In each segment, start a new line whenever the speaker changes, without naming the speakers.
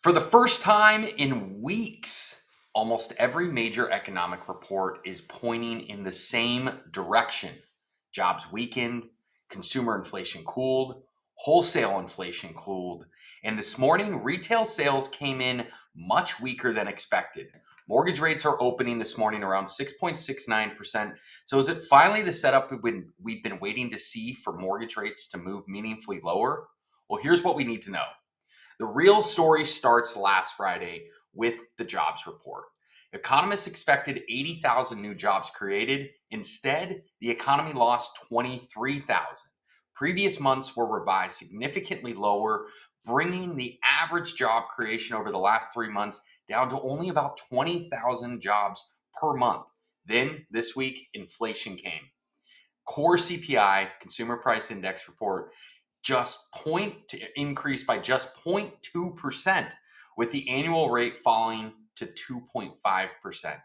For the first time in weeks, almost every major economic report is pointing in the same direction. Jobs weakened, consumer inflation cooled, wholesale inflation cooled, and this morning retail sales came in much weaker than expected. Mortgage rates are opening this morning around 6.69%. So is it finally the setup we've been waiting to see for mortgage rates to move meaningfully lower? Well, here's what we need to know. The real story starts last Friday with the jobs report. Economists expected 80,000 new jobs created. Instead, the economy lost 23,000. Previous months were revised significantly lower, bringing the average job creation over the last 3 months down to only about 20,000 jobs per month. Then this week, inflation came. Core CPI, Consumer Price Index report, increased by just 0.2%, with the annual rate falling to 2.5%.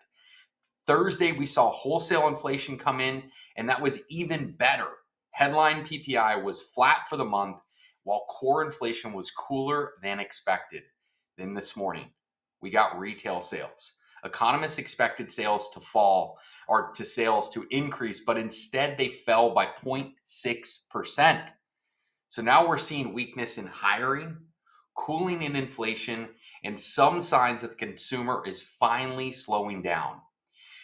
Thursday, we saw wholesale inflation come in, and that was even better. Headline PPI was flat for the month, while core inflation was cooler than expected. Then this morning, we got retail sales. Economists expected sales to increase, but instead they fell by 0.6%. So now we're seeing weakness in hiring, cooling in inflation, and some signs that the consumer is finally slowing down.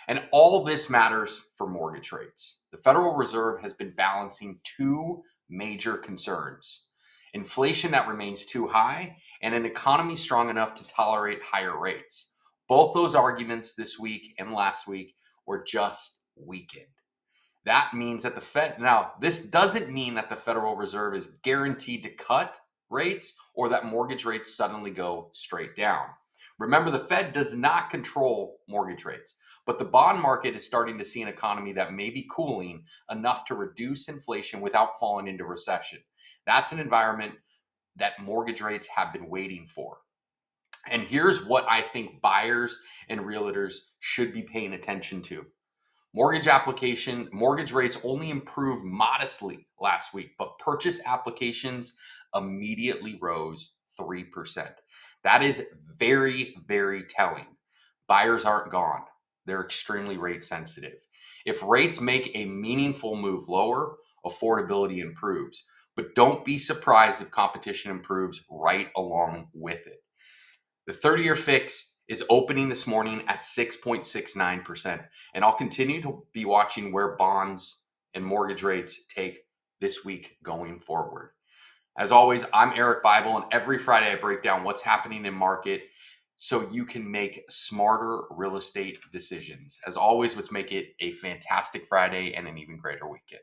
And all this matters for mortgage rates. The Federal Reserve has been balancing two major concerns: inflation that remains too high and an economy strong enough to tolerate higher rates. Both those arguments this week and last week were just weakened. That means that this doesn't mean that the Federal Reserve is guaranteed to cut rates or that mortgage rates suddenly go straight down. Remember, the Fed does not control mortgage rates, but the bond market is starting to see an economy that may be cooling enough to reduce inflation without falling into recession. That's an environment that mortgage rates have been waiting for. And here's what I think buyers and realtors should be paying attention to. Mortgage rates only improved modestly last week, but purchase applications immediately rose 3%. That is very, very telling. Buyers aren't gone. They're extremely rate sensitive. If rates make a meaningful move lower, affordability improves. But don't be surprised if competition improves right along with it. The 30-year fix is opening this morning at 6.69%. And I'll continue to be watching where bonds and mortgage rates take this week going forward. As always, I'm Eric Bibel, and every Friday I break down what's happening in market so you can make smarter real estate decisions. As always, let's make it a fantastic Friday and an even greater weekend.